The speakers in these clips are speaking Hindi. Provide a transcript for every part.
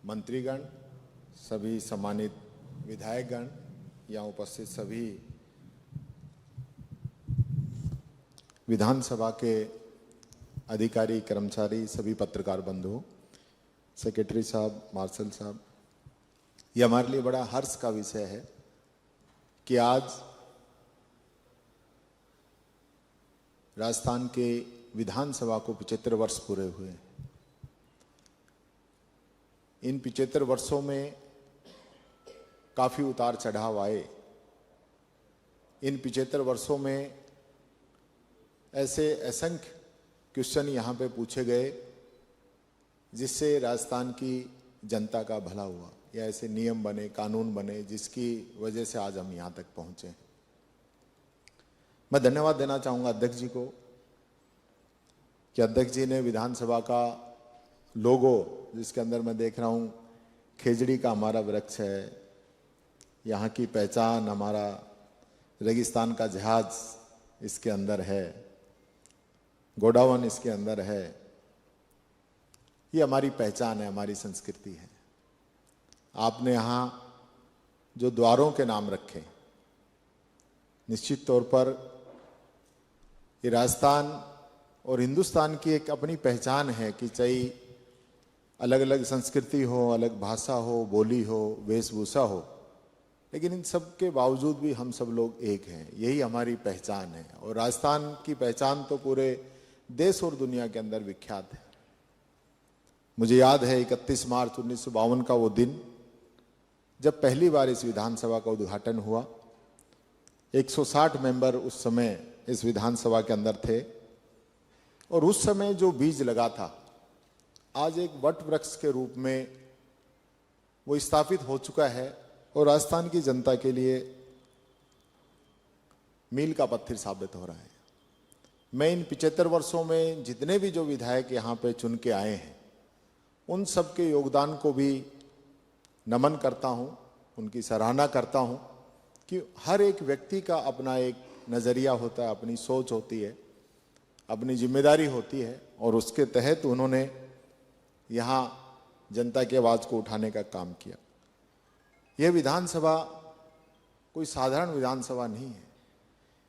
मंत्रीगण, सभी सम्मानित विधायकगण, यहाँ उपस्थित सभी विधानसभा के अधिकारी, कर्मचारी, सभी पत्रकार बंधु, सेक्रेटरी साहब, मार्शल साहब, ये हमारे लिए बड़ा हर्ष का विषय है कि आज राजस्थान के विधानसभा को 75 वर्ष पूरे हुए हैं। इन 75 वर्षों में काफ़ी उतार चढ़ाव आए। इन 75 वर्षों में ऐसे असंख्य क्वेश्चन यहाँ पे पूछे गए जिससे राजस्थान की जनता का भला हुआ, या ऐसे नियम बने, कानून बने जिसकी वजह से आज हम यहाँ तक पहुँचे। मैं धन्यवाद देना चाहूँगा अध्यक्ष जी को कि अध्यक्ष जी ने विधानसभा का लोगो, जिसके अंदर मैं देख रहा हूँ खेजड़ी का हमारा वृक्ष है, यहाँ की पहचान हमारा रेगिस्तान का जहाज इसके अंदर है, गोडावन इसके अंदर है, ये हमारी पहचान है, हमारी संस्कृति है। आपने यहाँ जो द्वारों के नाम रखे, निश्चित तौर पर ये राजस्थान और हिंदुस्तान की एक अपनी पहचान है कि चाहे अलग अलग संस्कृति हो, अलग भाषा हो, बोली हो, वेशभूषा हो, लेकिन इन सब के बावजूद भी हम सब लोग एक हैं। यही हमारी पहचान है और राजस्थान की पहचान तो पूरे देश और दुनिया के अंदर विख्यात है। मुझे याद है 31 मार्च 1952 का वो दिन जब पहली बार इस विधानसभा का उद्घाटन हुआ। 160 मेंबर उस समय इस विधानसभा के अंदर थे और उस समय जो बीज लगा था आज एक वट वृक्ष के रूप में वो स्थापित हो चुका है और राजस्थान की जनता के लिए मील का पत्थर साबित हो रहा है। मैं इन 75 वर्षों में जितने भी जो विधायक यहाँ पे चुन के आए हैं उन सब के योगदान को भी नमन करता हूँ, उनकी सराहना करता हूँ कि हर एक व्यक्ति का अपना एक नज़रिया होता है, अपनी सोच होती है, अपनी जिम्मेदारी होती है और उसके तहत उन्होंने यहाँ जनता की आवाज़ को उठाने का काम किया। यह विधानसभा कोई साधारण विधानसभा नहीं है।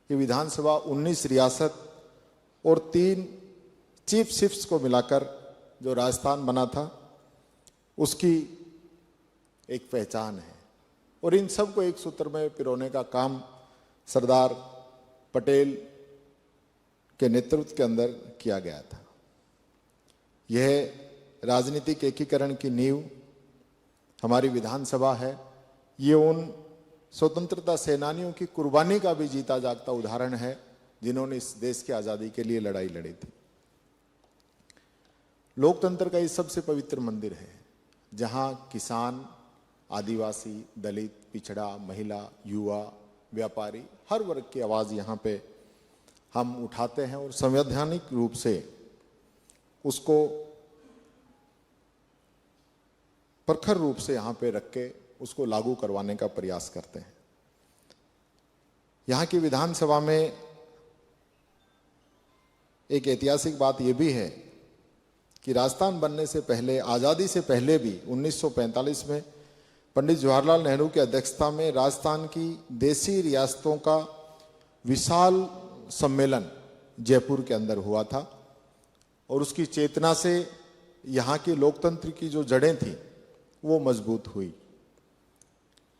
ये विधानसभा 19 रियासत और 3 चीफ शिफ्स को मिलाकर जो राजस्थान बना था उसकी एक पहचान है और इन सब को एक सूत्र में पिरोने का काम सरदार पटेल के नेतृत्व के अंदर किया गया था। यह राजनीतिक एकीकरण की नींव हमारी विधानसभा है। ये उन स्वतंत्रता सेनानियों की कुर्बानी का भी जीता जागता उदाहरण है जिन्होंने इस देश की आज़ादी के लिए लड़ाई लड़ी थी। लोकतंत्र का ये सबसे पवित्र मंदिर है जहाँ किसान, आदिवासी, दलित, पिछड़ा, महिला, युवा, व्यापारी, हर वर्ग की आवाज़ यहाँ पे हम उठाते हैं और संवैधानिक रूप से उसको प्रखर रूप से यहाँ पे रख के उसको लागू करवाने का प्रयास करते हैं। यहाँ की विधानसभा में एक ऐतिहासिक बात यह भी है कि राजस्थान बनने से पहले, आज़ादी से पहले भी 1945 में पंडित जवाहरलाल नेहरू की अध्यक्षता में राजस्थान की देशी रियासतों का विशाल सम्मेलन जयपुर के अंदर हुआ था और उसकी चेतना से यहाँ के लोकतंत्र की जो जड़ें थी वो मजबूत हुई।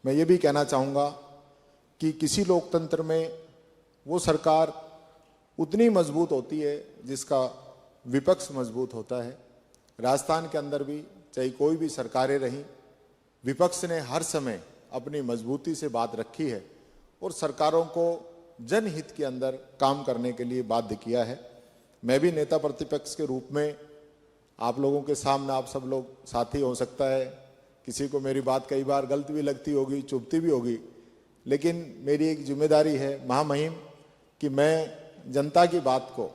मैं ये भी कहना चाहूँगा कि किसी लोकतंत्र में वो सरकार उतनी मजबूत होती है जिसका विपक्ष मजबूत होता है। राजस्थान के अंदर भी चाहे कोई भी सरकारें रहीं, विपक्ष ने हर समय अपनी मजबूती से बात रखी है और सरकारों को जनहित के अंदर काम करने के लिए बाध्य किया है। मैं भी नेता प्रतिपक्ष के रूप में आप लोगों के सामने, आप सब लोग साथी, हो सकता है किसी को मेरी बात कई बार गलत भी लगती होगी, चुभती भी होगी, लेकिन मेरी एक जिम्मेदारी है महामहिम कि मैं जनता की बात को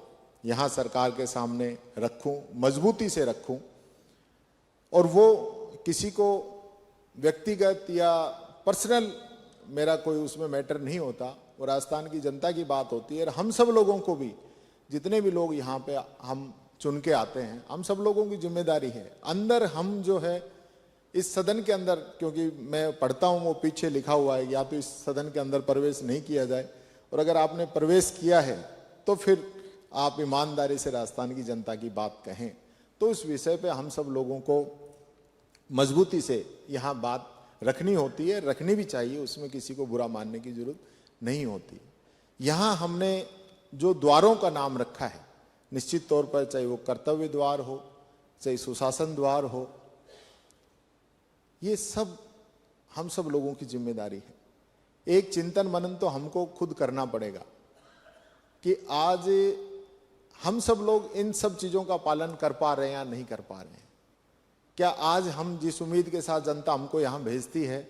यहाँ सरकार के सामने रखूं, मजबूती से रखूं और वो किसी को व्यक्तिगत या पर्सनल मेरा कोई उसमें मैटर नहीं होता और राजस्थान की जनता की बात होती है। और हम सब लोगों को भी, जितने भी लोग यहाँ पे हम चुन के आते हैं, हम सब लोगों की जिम्मेदारी है अंदर हम जो है इस सदन के अंदर, क्योंकि मैं पढ़ता हूं वो पीछे लिखा हुआ है, या तो इस सदन के अंदर प्रवेश नहीं किया जाए, और अगर आपने प्रवेश किया है तो फिर आप ईमानदारी से राजस्थान की जनता की बात कहें। तो इस विषय पे हम सब लोगों को मजबूती से यहाँ बात रखनी होती है, रखनी भी चाहिए, उसमें किसी को बुरा मानने की जरूरत नहीं होती। यहाँ हमने जो द्वारों का नाम रखा है, निश्चित तौर पर चाहे वो कर्तव्य द्वार हो, चाहे सुशासन द्वार हो, ये सब हम सब लोगों की जिम्मेदारी है। एक चिंतन मनन तो हमको खुद करना पड़ेगा कि आज हम सब लोग इन सब चीजों का पालन कर पा रहे हैं या नहीं कर पा रहे हैं। क्या आज हम जिस उम्मीद के साथ जनता हमको यहां भेजती है,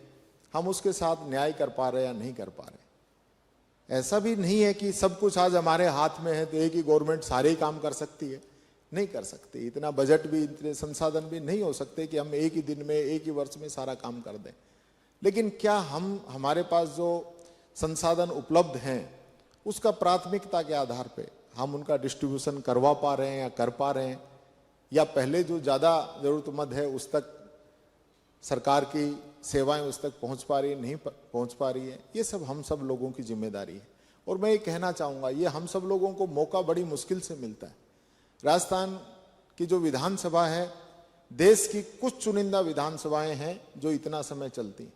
हम उसके साथ न्याय कर पा रहे हैं या नहीं कर पा रहे? ऐसा भी नहीं है कि सब कुछ आज हमारे हाथ में है तो एक ही गवर्नमेंट सारे ही काम कर सकती है, नहीं कर सकती। इतना बजट भी, इतने संसाधन भी नहीं हो सकते कि हम एक ही दिन में, एक ही वर्ष में सारा काम कर दें। लेकिन क्या हमारे पास जो संसाधन उपलब्ध हैं उसका प्राथमिकता के आधार पे हम उनका डिस्ट्रीब्यूशन करवा पा रहे हैं या कर पा रहे हैं, या पहले जो ज़्यादा ज़रूरतमंद है उस तक सरकार की सेवाएं उस तक पहुंच पा रही है, नहीं पहुंच पा रही है? ये सब हम सब लोगों की जिम्मेदारी है। और मैं ये कहना चाहूँगा, ये हम सब लोगों को मौका बड़ी मुश्किल से मिलता है। राजस्थान की जो विधानसभा है, देश की कुछ चुनिंदा विधानसभाएं हैं जो इतना समय चलती,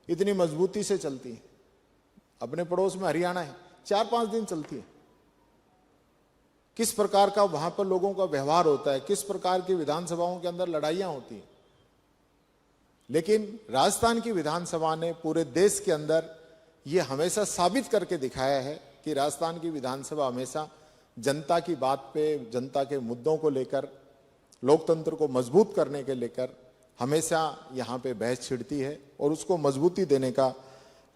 इतनी मजबूती से चलती हैं। अपने पड़ोस में हरियाणा है, 4-5 दिन चलती है। किस प्रकार का वहां पर लोगों का व्यवहार होता है, किस प्रकार की विधानसभाओं के अंदर लड़ाइयां होती हैं। लेकिन राजस्थान की विधानसभा ने पूरे देश के अंदर ये हमेशा साबित करके दिखाया है कि राजस्थान की विधानसभा हमेशा जनता की बात पे, जनता के मुद्दों को लेकर, लोकतंत्र को मजबूत करने के लेकर हमेशा यहाँ पे बहस छिड़ती है और उसको मजबूती देने का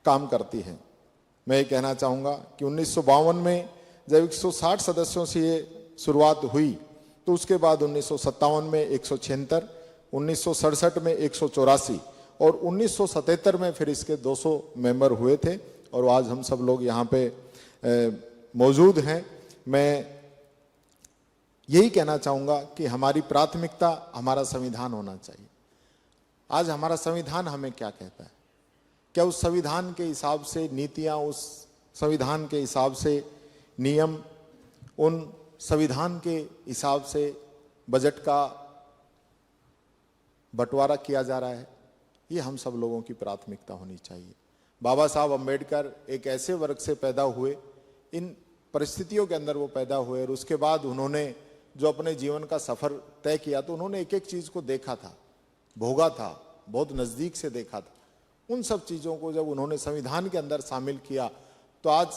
काम करती है। मैं ये कहना चाहूँगा कि 1952 में जब 160 सदस्यों से ये शुरुआत हुई, तो उसके बाद 1957 में 176, 1967 में 184 और 1977 में फिर इसके 200 मेंबर हुए थे, और आज हम सब लोग यहाँ पे मौजूद हैं। मैं यही कहना चाहूँगा कि हमारी प्राथमिकता हमारा संविधान होना चाहिए। आज हमारा संविधान हमें क्या कहता है? क्या उस संविधान के हिसाब से नीतियाँ, उस संविधान के हिसाब से नियम, उन संविधान के हिसाब से बजट का बंटवारा किया जा रहा है? ये हम सब लोगों की प्राथमिकता होनी चाहिए। बाबा साहब अम्बेडकर एक ऐसे वर्ग से पैदा हुए, इन परिस्थितियों के अंदर वो पैदा हुए, और उसके बाद उन्होंने जो अपने जीवन का सफर तय किया, तो उन्होंने एक एक चीज को देखा था, भोगा था, बहुत नजदीक से देखा था। उन सब चीजों को जब उन्होंने संविधान के अंदर शामिल किया, तो आज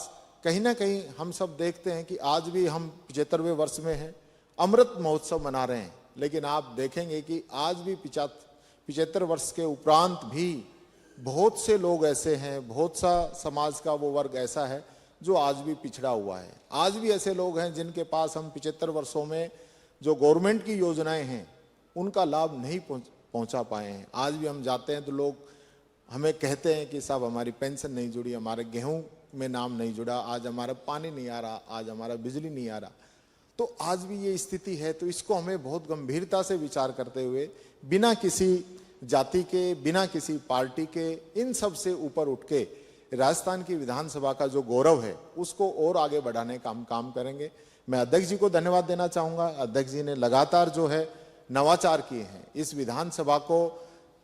कहीं ना कहीं हम सब देखते हैं कि आज भी हम 75वें वर्ष में हैं, अमृत महोत्सव मना रहे हैं। लेकिन आप देखेंगे कि आज भी 75 वर्ष के उपरांत भी बहुत से लोग ऐसे हैं, बहुत सा समाज का वो वर्ग ऐसा है जो आज भी पिछड़ा हुआ है। आज भी ऐसे लोग हैं जिनके पास हम 75 वर्षों में जो गवर्नमेंट की योजनाएं हैं उनका लाभ नहीं पहुंचा पाए हैं। आज भी हम जाते हैं तो लोग हमें कहते हैं कि साहब हमारी पेंशन नहीं जुड़ी, हमारे गेहूं में नाम नहीं जुड़ा, आज हमारा पानी नहीं आ रहा, आज हमारा बिजली नहीं आ रहा। तो आज भी ये स्थिति है। तो इसको हमें बहुत गंभीरता से विचार करते हुए, बिना किसी जाति के, बिना किसी पार्टी के, इन सब से ऊपर उठ के राजस्थान की विधानसभा का जो गौरव है उसको और आगे बढ़ाने का हम काम करेंगे। मैं अध्यक्ष जी को धन्यवाद देना चाहूँगा। अध्यक्ष जी ने लगातार जो है नवाचार किए हैं। इस विधानसभा को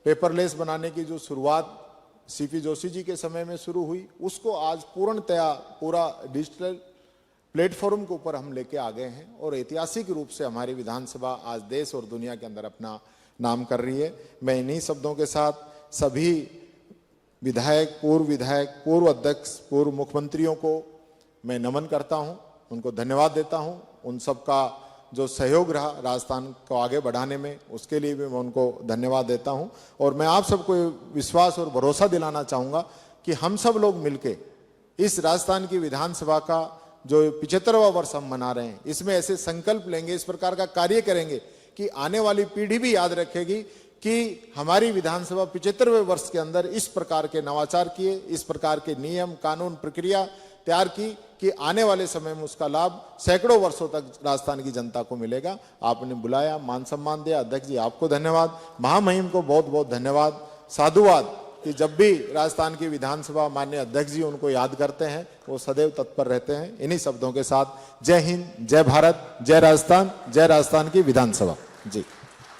पेपरलेस बनाने की जो शुरुआत सीपी जोशी जी के समय में शुरू हुई, उसको आज पूर्णतया पूरा डिजिटल प्लेटफॉर्म के ऊपर हम लेके आ गए हैं, और ऐतिहासिक रूप से हमारी विधानसभा आज देश और दुनिया के अंदर अपना नाम कर रही है। मैं इन्हीं शब्दों के साथ सभी विधायक, पूर्व अध्यक्ष, पूर्व मुख्यमंत्रियों को मैं नमन करता हूं, उनको धन्यवाद देता हूं। उन सबका जो सहयोग रहा राजस्थान को आगे बढ़ाने में, उसके लिए भी मैं उनको धन्यवाद देता हूं। और मैं आप सबको विश्वास और भरोसा दिलाना चाहूँगा कि हम सब लोग मिलके इस राजस्थान की विधानसभा का जो 75वां वर्ष हम मना रहे हैं, इसमें ऐसे संकल्प लेंगे, इस प्रकार का कार्य करेंगे कि आने वाली पीढ़ी भी याद रखेगी कि हमारी विधानसभा 75वें वर्ष के अंदर इस प्रकार के नवाचार किए, इस प्रकार के नियम, कानून, प्रक्रिया तैयार की कि आने वाले समय में उसका लाभ सैकड़ों वर्षों तक राजस्थान की जनता को मिलेगा। आपने बुलाया, मान सम्मान दिया। अध्यक्ष जी आपको धन्यवाद, महामहिम को बहुत बहुत धन्यवाद, साधुवाद कि जब भी राजस्थान की विधानसभा माननीय अध्यक्ष जी उनको याद करते हैं वो सदैव तत्पर रहते हैं। इन्हीं शब्दों के साथ जय हिंद, जय भारत, जय राजस्थान की विधानसभा जी।